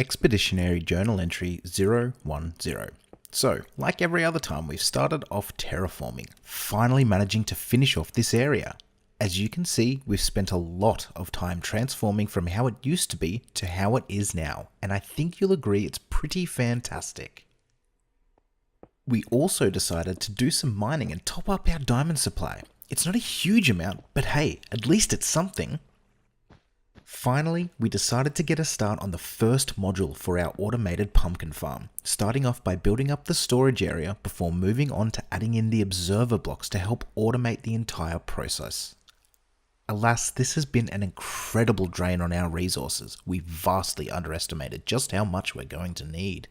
Expeditionary Journal Entry 010. So, like every other time, we've started off terraforming, finally managing to finish off this area. As you can see, we've spent a lot of time transforming from how it used to be to how it is now, and I think you'll agree it's pretty fantastic. We also decided to do some mining and top up our diamond supply. It's not a huge amount, but hey, at least it's something. Finally, we decided to get a start on the first module for our automated pumpkin farm, starting off by building up the storage area before moving on to adding in the observer blocks to help automate the entire process. Alas, this has been an incredible drain on our resources. We vastly underestimated just how much we're going to need.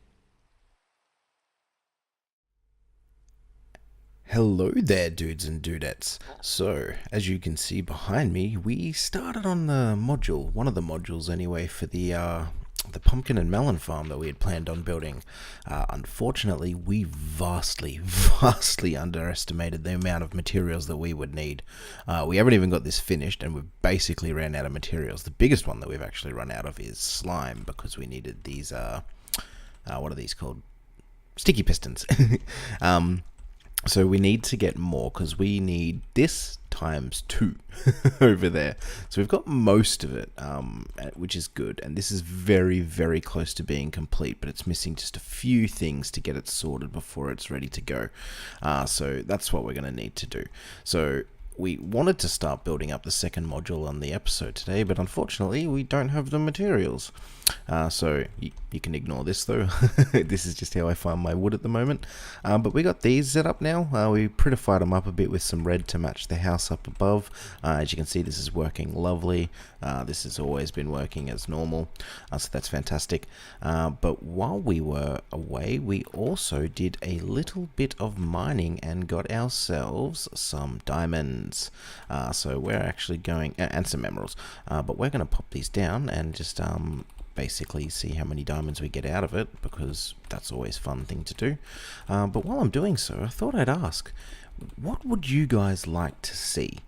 Hello there, dudes and dudettes. So, as you can see behind me, we started on the module, one of the modules anyway, for the pumpkin and melon farm that we had planned on building. Unfortunately, we vastly underestimated the amount of materials that we would need. We haven't even got this finished, and we've basically ran out of materials. The biggest one that we've actually run out of is slime, because we needed these, what are these called? Sticky pistons. So we need to get more, because we need this times 2 over there. So we've got most of it, which is good. And this is very close to being complete, but it's missing just a few things to get it sorted before it's ready to go. So that's what we're going to need to do. So we wanted to start building up the second module on the episode today, but unfortunately we don't have the materials. So you can ignore this though. This is just how I find my wood at the moment. But we got these set up now. We prettified them up a bit with some red to match the house up above. As you can see, this is working lovely. This has always been working as normal, so that's fantastic. But while we were away, we also did a little bit of mining and got ourselves some diamonds. So we're actually going, and some emeralds, but we're going to pop these down and just basically see how many diamonds we get out of it, because that's always a fun thing to do. But while I'm doing so, I thought I'd ask, what would you guys like to see?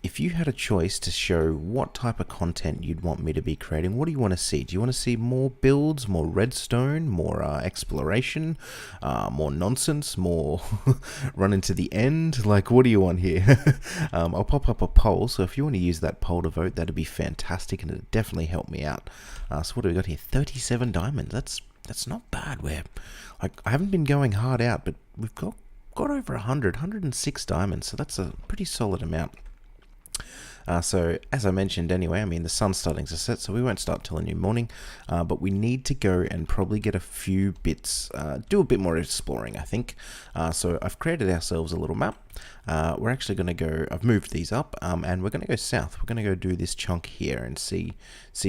If you had a choice to show what type of content you'd want me to be creating, what do you want to see? Do you want to see more builds, more redstone, more exploration, more nonsense, more run into the end? Like, what do you want here? I'll pop up a poll, so if you want to use that poll to vote, that'd be fantastic, and it'd definitely help me out. So what do we got here? 37 diamonds. That's not bad. I haven't been going hard out, but we've got over 106 diamonds, so that's a pretty solid amount. So as I mentioned anyway, I mean, the sun's starting to set, so we won't start till a new morning, but we need to go and probably get a few bits, do a bit more exploring, I think. So I've created ourselves a little map. We're actually going to go, I've moved these up, and we're going to go south. We're going to go do this chunk here and see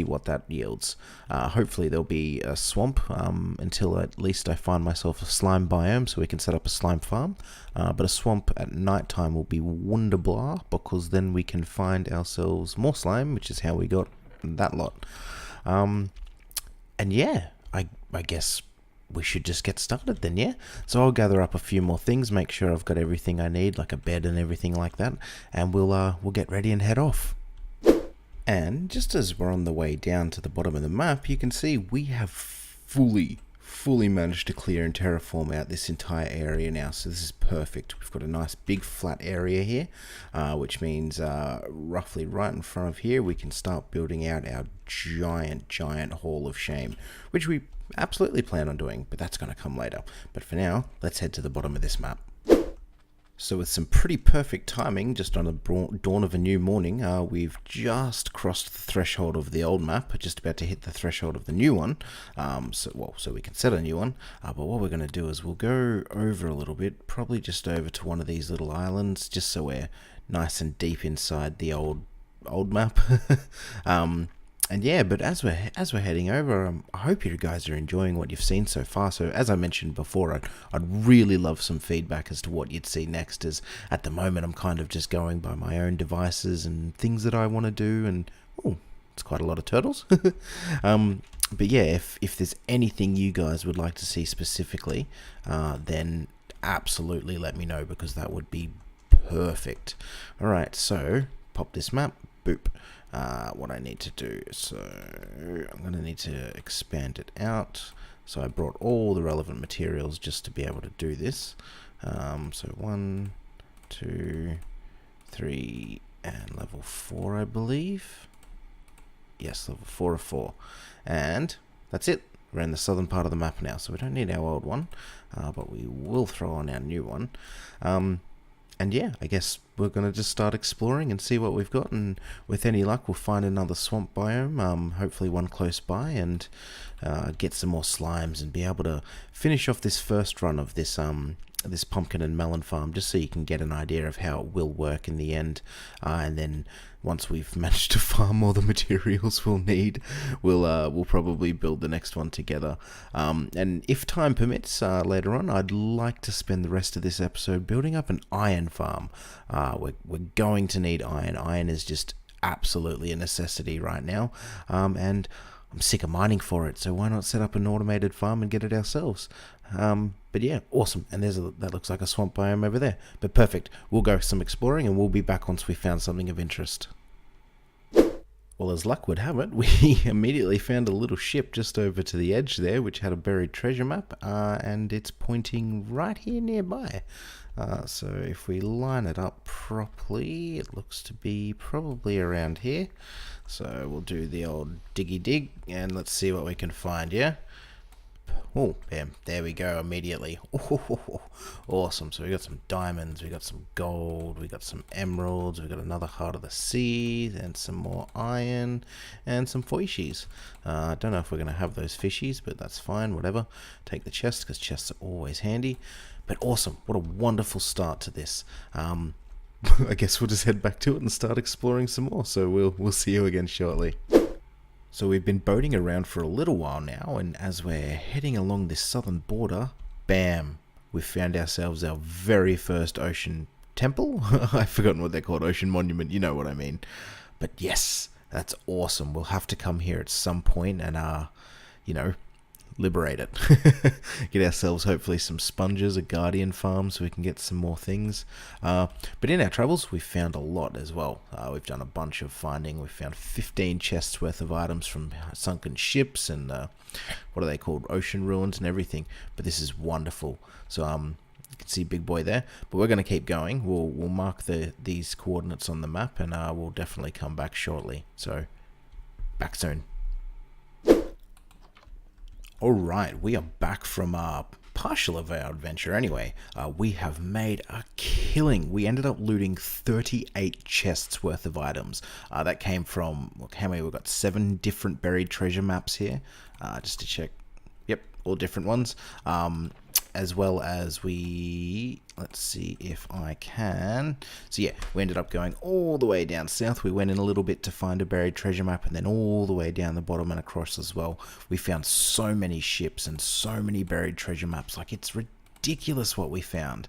what that yields. Hopefully there'll be a swamp until at least I find myself a slime biome, so we can set up a slime farm. But a swamp at night time will be wonderbar, because then we can find ourselves more slime, which is how we got that lot. And yeah, I guess we should just get started then, yeah? So I'll gather up a few more things, make sure I've got everything I need, like a bed and everything like that, and we'll get ready and head off. And just as we're on the way down to the bottom of the map, you can see we have fully managed to clear and terraform out this entire area now, so this is perfect. We've got a nice big flat area here, which means roughly right in front of here we can start building out our giant hall of shame, which we absolutely plan on doing, but that's going to come later. But for now, let's head to the bottom of this map. So with some pretty perfect timing, just on the dawn of a new morning, we've just crossed the threshold of the old map, just about to hit the threshold of the new one, so we can set a new one. But what we're going to do is we'll go over a little bit, probably just over to one of these little islands, just so we're nice and deep inside the old map. And yeah, but as we're heading over, I hope you guys are enjoying what you've seen so far. So as I mentioned before, I'd really love some feedback as to what you'd see next, as at the moment I'm kind of just going by my own devices and things that I want to do, and oh, it's quite a lot of turtles. But yeah, if there's anything you guys would like to see specifically, then absolutely let me know, because that would be perfect. Alright, so pop this map boop, what I need to do. So I'm going to need to expand it out. So I brought all the relevant materials just to be able to do this. So 1, 2, 3, and level 4, I believe. Yes, level 4 of 4. And that's it. We're in the southern part of the map now, so we don't need our old one, but we will throw on our new one. And yeah, I guess we're going to just start exploring and see what we've got, and with any luck we'll find another swamp biome, hopefully one close by, and get some more slimes and be able to finish off this first run of this this pumpkin and melon farm, just so you can get an idea of how it will work in the end. And then once we've managed to farm all the materials we'll need, we'll probably build the next one together. And if time permits, later on, I'd like to spend the rest of this episode building up an iron farm. We're going to need iron. Iron is just absolutely a necessity right now, and I'm sick of mining for it, so why not set up an automated farm and get it ourselves? But yeah, awesome. And that looks like a swamp biome over there. But perfect. We'll go some exploring and we'll be back once we've found something of interest. Well, as luck would have it, we immediately found a little ship just over to the edge there, which had a buried treasure map, and it's pointing right here nearby. So if we line it up properly, it looks to be probably around here. So we'll do the old diggy dig, and let's see what we can find, yeah? Oh, bam, there we go immediately. Oh, awesome. So we got some diamonds, we got some gold, we got some emeralds, we got another heart of the sea, and some more iron, and some fishies. I don't know if we're going to have those fishies, but that's fine, whatever. Take the chest, because chests are always handy. But awesome, what a wonderful start to this. I guess we'll just head back to it and start exploring some more. So we'll see you again shortly. So we've been boating around for a little while now, and as we're heading along this southern border, bam, we've found ourselves our very first ocean temple. I've forgotten what they're called, ocean monument, you know what I mean. But yes, that's awesome. We'll have to come here at some point and, you know, liberate it. Get ourselves hopefully some sponges, a guardian farm, so we can get some more things. But in our travels we've found a lot as well. We've done a bunch of finding. We've found 15 chests worth of items from sunken ships and what are they called, ocean ruins and everything. But this is wonderful. So you can see big boy there, but we're going to keep going. We'll mark these coordinates on the map, and we'll definitely come back shortly. So back soon. Alright, we are back from partial of our adventure anyway. We have made a killing. We ended up looting 38 chests worth of items. That came from, look how many, we've got 7 different buried treasure maps here, just to check. Yep, all different ones. As well as let's see if I can. So yeah, we ended up going all the way down south. We went in a little bit to find a buried treasure map, and then all the way down the bottom and across as well. We found so many ships and so many buried treasure maps. Like, it's ridiculous what we found.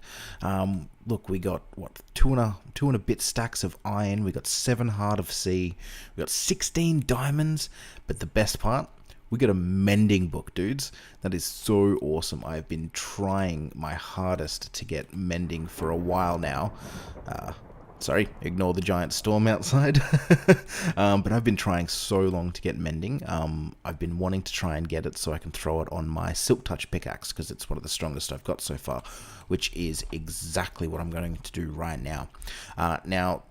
Look, we got what, two and a bit stacks of iron. We got 7 heart of sea. We got 16 diamonds. But the best part, we got a mending book, dudes. That is so awesome. I've been trying my hardest to get mending for a while now. Sorry, ignore the giant storm outside. But I've been trying so long to get mending. I've been wanting to try and get it so I can throw it on my Silk Touch pickaxe, because it's one of the strongest I've got so far, which is exactly what I'm going to do right now. Now,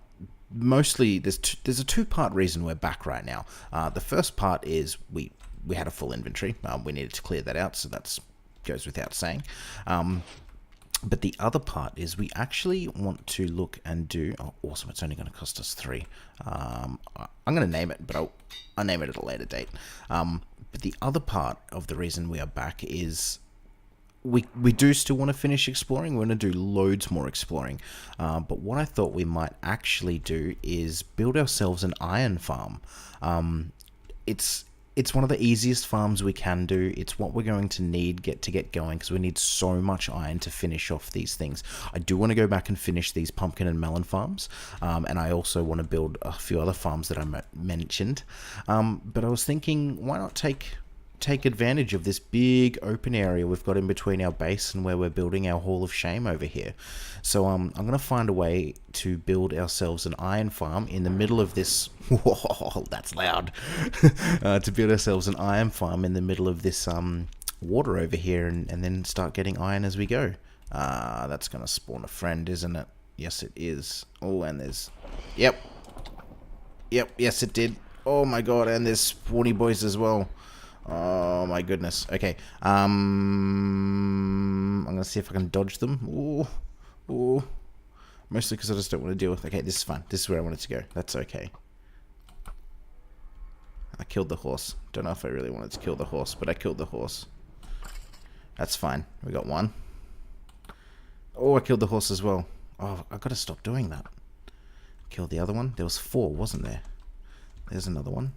mostly, there's a 2-part reason we're back right now. The first part is we had a full inventory. We needed to clear that out, so that goes without saying. But the other part is we actually want to look and do... Oh, awesome. It's only going to cost us 3. I'm going to name it, but I'll name it at a later date. But the other part of the reason we are back is we do still want to finish exploring. We're going to do loads more exploring. But what I thought we might actually do is build ourselves an iron farm. It's one of the easiest farms we can do. It's what we're going to need to get going, because we need so much iron to finish off these things. I do want to go back and finish these pumpkin and melon farms, and I also want to build a few other farms that I mentioned. But I was thinking, why not take take advantage of this big open area we've got in between our base and where we're building our Hall of Shame over here. So I'm going to find a way to build ourselves an iron farm in the middle of this. Whoa, that's loud. To build ourselves an iron farm in the middle of this water over here, and then start getting iron as we go. That's going to spawn a friend, isn't it? Yes, it is. Oh, and there's... Yep, yes, it did. Oh my god, and there's spawny boys as well. Oh my goodness. Okay, I'm gonna see if I can dodge them. Ooh. Mostly because I just don't want to deal with... Okay, this is fine. This is where I wanted to go. That's okay. I killed the horse. Don't know if I really wanted to kill the horse, but I killed the horse. That's fine. We got one. Oh, I killed the horse as well. Oh, I've got to stop doing that. Killed the other one. There was 4, wasn't there? There's another one.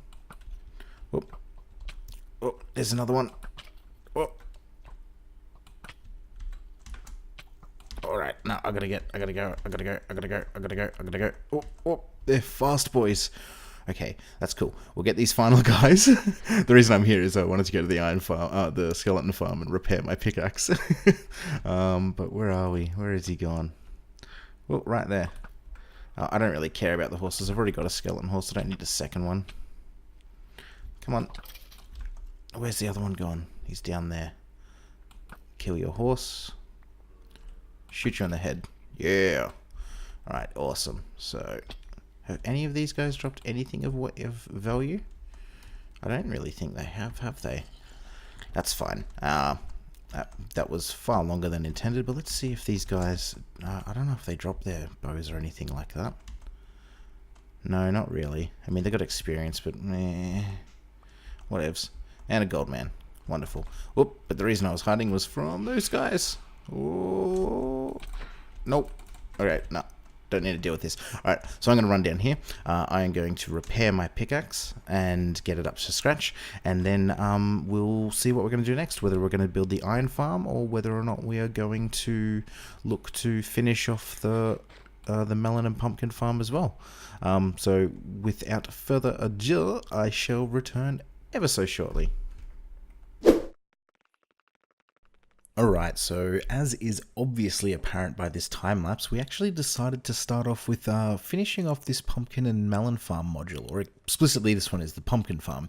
Whoop. Oh, there's another one. Oh. Alright, no, I gotta go. Oh, they're fast boys. Okay, that's cool. We'll get these final guys. The reason I'm here is I wanted to go to the iron farm, the skeleton farm, and repair my pickaxe. But where are we? Where is he gone? Oh, right there. I don't really care about the horses. I've already got a skeleton horse. I don't need a second one. Come on. Where's the other one gone? He's down there. Kill your horse. Shoot you on the head. Yeah. Alright, awesome. So, have any of these guys dropped anything of value? I don't really think they have they? That's fine. That was far longer than intended, but let's see if these guys... I don't know if they drop their bows or anything like that. No, not really. I mean, they got experience, but whatevs. And a gold man. Wonderful. Whoop, but the reason I was hiding was from those guys. Oh, nope. Alright, no. Don't need to deal with this. Alright, so I'm going to run down here. I am going to repair my pickaxe and get it up to scratch. And then we'll see what we're going to do next. Whether we're going to build the iron farm or whether or not we are going to look to finish off the melon and pumpkin farm as well. So without further ado, I shall return ever so shortly. Alright, so as is obviously apparent by this time lapse, we actually decided to start off with finishing off this pumpkin and melon farm module, or explicitly this one is the pumpkin farm.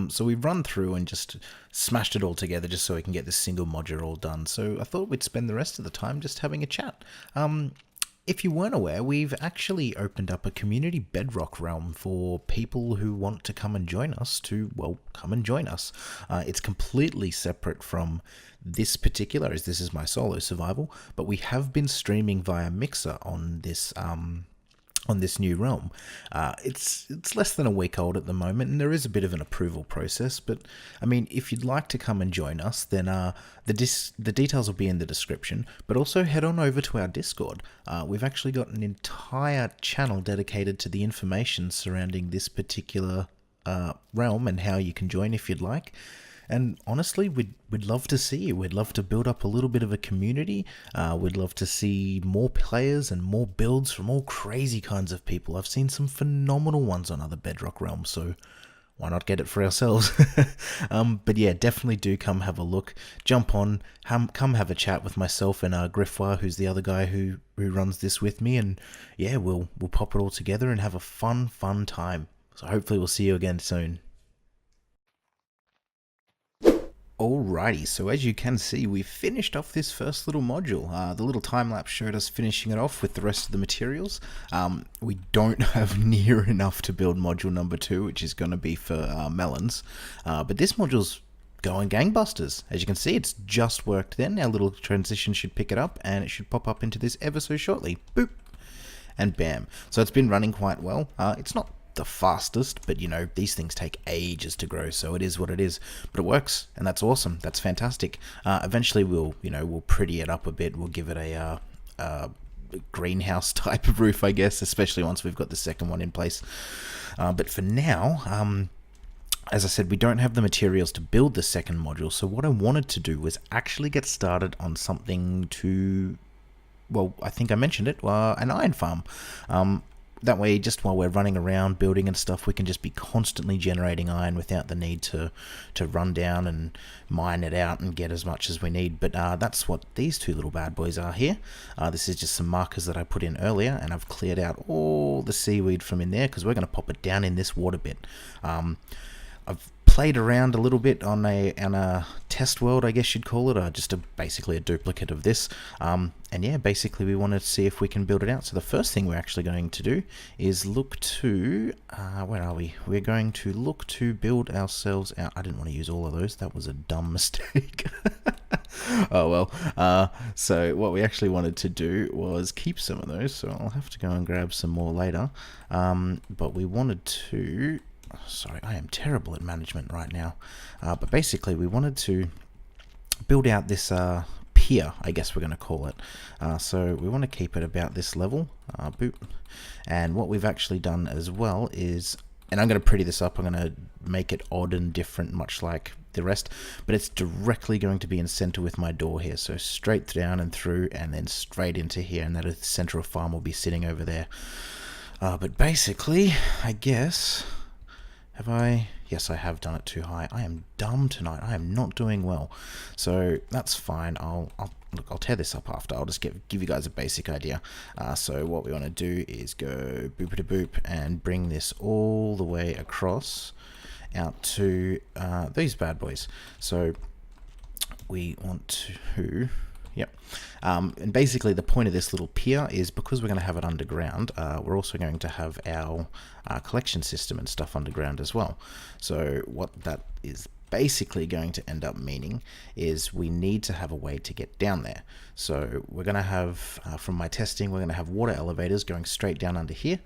So we've run through and just smashed it all together just so we can get this single module all done. So I thought we'd spend the rest of the time just having a chat. If you weren't aware, we've actually opened up a community bedrock realm for people who want to come and join us to, well, come and join us. It's completely separate from this particular, as this is my solo survival, but we have been streaming via Mixer on this new realm. It's less than a week old at the moment, and there is a bit of an approval process, but I mean, if you'd like to come and join us, then the details will be in the description, but also head on over to our Discord. We've actually got an entire channel dedicated to the information surrounding this particular realm and how you can join if you'd like. And honestly, we'd love to see you. We'd love to build up a little bit of a community. We'd love to see more players and more builds from all crazy kinds of people. I've seen some phenomenal ones on other Bedrock realms, so why not get it for ourselves? But yeah, definitely do come have a look. Jump on, come have a chat with myself and Griffoir, who's the other guy who runs this with me. And yeah, we'll pop it all together and have a fun time. So hopefully we'll see you again soon. Alrighty, so as you can see, we've finished off this first little module. The little time-lapse showed us finishing it off with the rest of the materials. We don't have near enough to build module number 2, which is going to be for melons. But this module's going gangbusters. As you can see, it's just worked then. Our little transition should pick it up, and it should pop up into this ever so shortly. Boop! And bam. So it's been running quite well. It's not the fastest, but you know, these things take ages to grow, so it is what it is, but it works, and that's awesome. That's fantastic. Eventually we'll pretty it up a bit. We'll give it a greenhouse type of roof, I guess, especially once we've got the second one in place. But for now, as I said, we don't have the materials to build the second module, so what I wanted to do was actually get started on something to, well, I think I mentioned it, an iron farm. that way, just while we're running around building and stuff, we can just be constantly generating iron without the need to run down and mine it out and get as much as we need. But that's what these two little bad boys are here. This is just some markers that I put in earlier, and I've cleared out all the seaweed from in there because we're going to pop it down in this water bit. I've played around a little bit on a test world, I guess you'd call it, just basically a duplicate of this. And yeah, basically we want to see if we can build it out. So the first thing we're actually going to do is look to, where are we? We're going to look to build ourselves out. I didn't want to use all of those. That was a dumb mistake. Oh well. So what we actually wanted to do was keep some of those. So I'll have to go and grab some more later. But we wanted to... Sorry, I am terrible at management right now. But basically, we wanted to build out this pier, I guess we're going to call it. So we want to keep it about this level. Boop. And what we've actually done as well is, and I'm going to pretty this up, I'm going to make it odd and different, much like the rest, but it's directly going to be in center with my door here. So straight down and through, and then straight into here, and that is the center of farm will be sitting over there. But basically, I guess... Have I? Yes, I have done it too high. I am dumb tonight. I am not doing well. So that's fine. I'll tear this up after. I'll just give you guys a basic idea. So what we want to do is go boop-a-boop and bring this all the way across out to these bad boys. So we want to... Yep. And basically the point of this little pier is because we're going to have it underground, we're also going to have our collection system and stuff underground as well. So what that is basically going to end up meaning is we need to have a way to get down there. So we're going to have, from my testing, we're going to have water elevators going straight down under here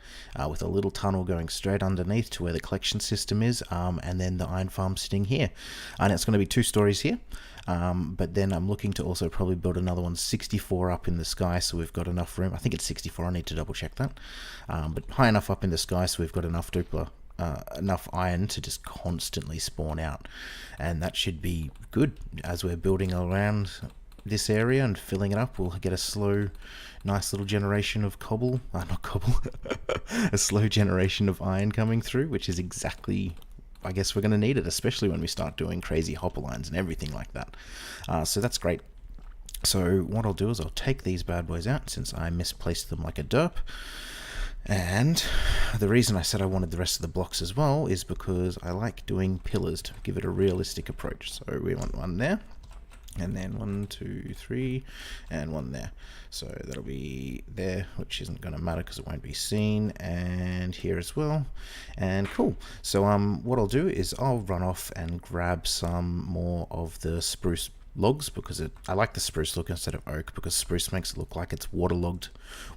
with a little tunnel going straight underneath to where the collection system is, and then the iron farm sitting here. And it's going to be 2 stories here. But then I'm looking to also probably build another one 64 up in the sky, so we've got enough room. I think it's 64, I need to double check that. But high enough up in the sky so we've got enough enough iron to just constantly spawn out. And that should be good as we're building around this area and filling it up. We'll get a slow, nice little generation of not cobble, a slow generation of iron coming through, which is exactly... I guess we're going to need it, especially when we start doing crazy hopper lines and everything like that. So that's great. So what I'll do is I'll take these bad boys out since I misplaced them like a derp. And the reason I said I wanted the rest of the blocks as well is because I like doing pillars to give it a realistic approach. So we want one there, and then 1, 2, 3, and 1 there. So that'll be there, which isn't going to matter because it won't be seen, and here as well. And cool. So what I'll do is I'll run off and grab some more of the spruce logs because I like the spruce look instead of oak because spruce makes it look like it's waterlogged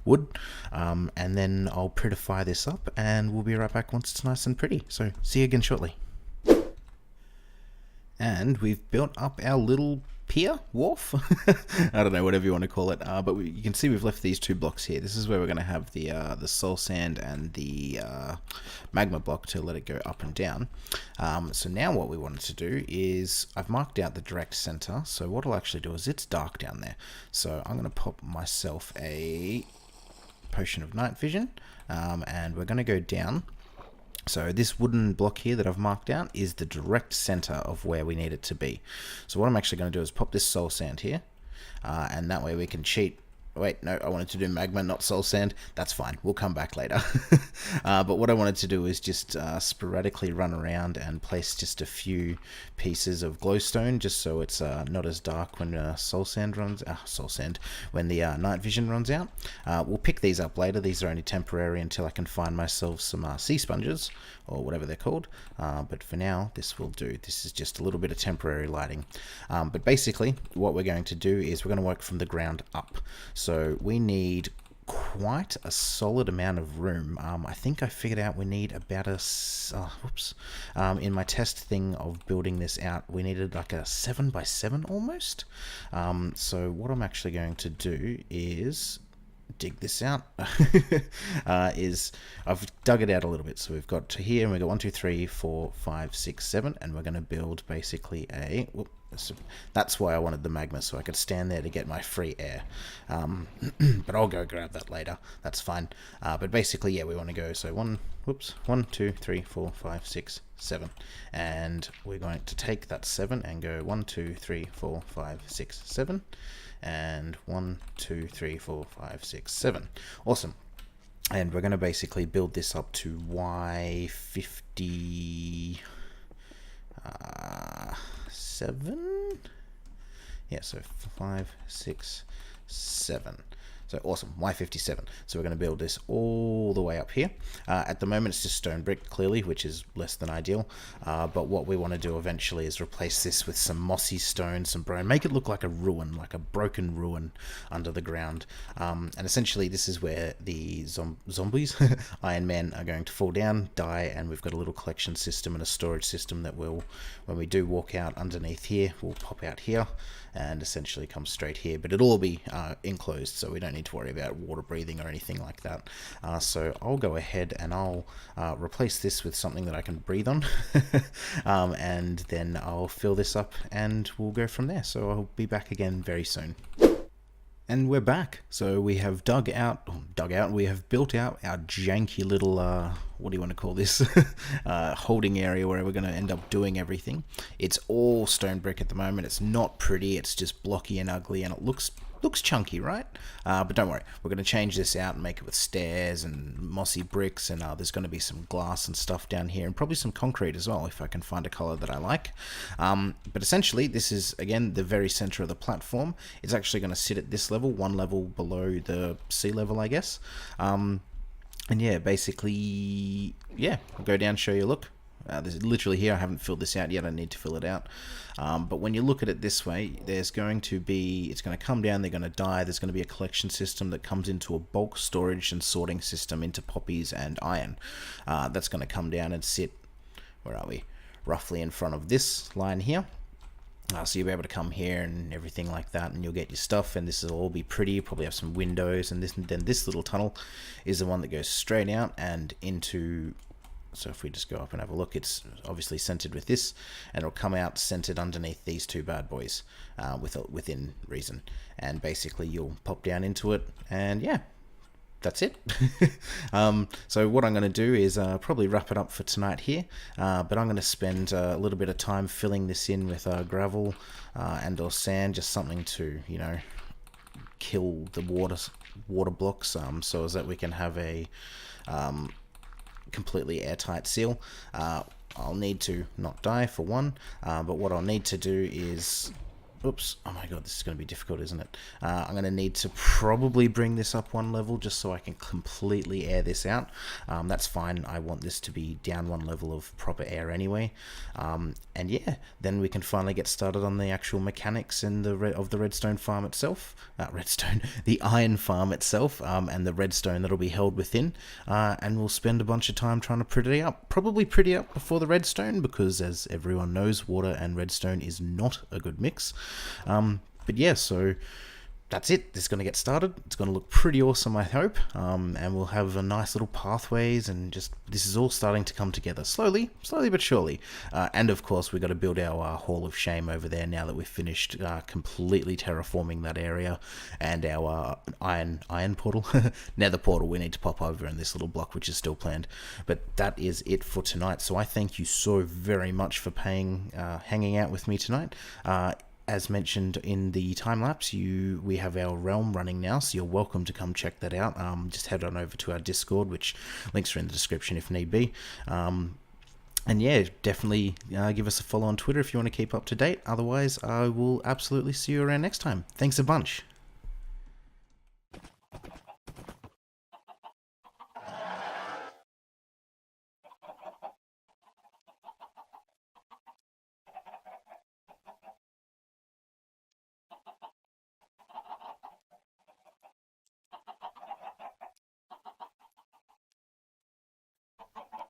wood. And then I'll prettify this up, and we'll be right back once it's nice and pretty. So see you again shortly. And we've built up our little pier, wharf, I don't know, whatever you want to call it, but you can see we've left these 2 blocks here. This is where we're going to have the soul sand and the magma block to let it go up and down. So now what we wanted to do is I've marked out the direct center. So what I'll actually do is it's dark down there. So I'm going to pop myself a potion of night vision, and we're going to go down. So this wooden block here that I've marked out is the direct center of where we need it to be. So what I'm actually going to do is pop this soul sand here, and that way we can cheat. Wait, no, I wanted to do magma, not soul sand. That's fine. We'll come back later. But what I wanted to do is just sporadically run around and place just a few pieces of glowstone, just so it's not as dark when when the night vision runs out. We'll pick these up later. These are only temporary until I can find myself some sea sponges, or whatever they're called. But for now, this will do. This is just a little bit of temporary lighting. But basically, what we're going to do is we're going to work from the ground up. So we need quite a solid amount of room. I think I figured out we need about in my test thing of building this out, we needed like a 7 by 7 almost. So what I'm actually going to do is dig this out. Is I've dug it out a little bit. So we've got to here, and we've got 1, 2, 3, 4, 5, 6, 7, and we're going to build basically a So that's why I wanted the magma, so I could stand there to get my free air. But I'll go grab that later. That's fine. But basically, yeah, we want to go. So 1, 2, 3, 4, 5, 6, 7, and we're going to take that 7 and go 1, 2, 3, 4, 5, 6, 7, and 1, 2, 3, 4, 5, 6, 7. Awesome. And we're going to basically build this up to Y57. Yeah, so 5, 6, 7. So awesome, Y57. So we're going to build this all the way up here. At the moment it's just stone brick, clearly, which is less than ideal. But what we want to do eventually is replace this with some mossy stone, some bone, make it look like a ruin, like a broken ruin under the ground. And essentially this is where the zombies, Iron Men, are going to fall down, die, and we've got a little collection system and a storage system that will, when we do walk out underneath here, we'll pop out here and essentially come straight here. But it'll all be enclosed, so we don't need to worry about water breathing or anything like that. So I'll go ahead and I'll replace this with something that I can breathe on. And then I'll fill this up and we'll go from there. So I'll be back again very soon. And we're back. So we have we have built out our janky little, what do you want to call this, holding area where we're going to end up doing everything. It's all stone brick at the moment. It's not pretty, it's just blocky and ugly, and it looks chunky, right? But don't worry, we're going to change this out and make it with stairs and mossy bricks, and there's going to be some glass and stuff down here, and probably some concrete as well, if I can find a color that I like. But essentially, this is, again, the very center of the platform. It's actually going to sit at this level, one level below the sea level, I guess. And yeah, basically, yeah, I'll go down, show you a look. There's literally here, I haven't filled this out yet, I need to fill it out. But when you look at it this way, there's going to be, it's going to come down, they're going to die, there's going to be a collection system that comes into a bulk storage and sorting system into poppies and iron. That's going to come down and sit, where are we, roughly in front of this line here. So you'll be able to come here and everything like that, and you'll get your stuff, and this will all be pretty. You'll probably have some windows, and then this little tunnel is the one that goes straight out and into. So if we just go up and have a look, it's obviously centered with this, and it'll come out centered underneath these two bad boys, within reason. And basically you'll pop down into it, and yeah, that's it. So what I'm going to do is probably wrap it up for tonight here, but I'm going to spend a little bit of time filling this in with gravel and or sand, just something to, you know, kill the water blocks, so as that we can have a completely airtight seal. I'll need to not die for one, but what I'll need to do is, oops, oh my god, this is going to be difficult, isn't it? I'm going to need to probably bring this up one level just so I can completely air this out. That's fine, I want this to be down one level of proper air anyway. And yeah, then we can finally get started on the actual mechanics and the redstone farm itself. The iron farm itself, and the redstone that'll be held within. And we'll spend a bunch of time trying to pretty up. Probably pretty up before the redstone, because as everyone knows, water and redstone is not a good mix. But yeah, so that's it. This is going to get started. It's going to look pretty awesome, I hope. And we'll have a nice little pathways, and just, this is all starting to come together slowly but surely. And of course, we've got to build our Hall of Shame over there now that we've finished completely terraforming that area, and our iron portal, nether portal, we need to pop over in this little block, which is still planned. But that is it for tonight. So I thank you so very much for hanging out with me tonight. As mentioned in the time lapse, we have our realm running now, so you're welcome to come check that out. Just head on over to our Discord, which links are in the description if need be. And yeah, definitely give us a follow on Twitter if you want to keep up to date. Otherwise, I will absolutely see you around next time. Thanks a bunch.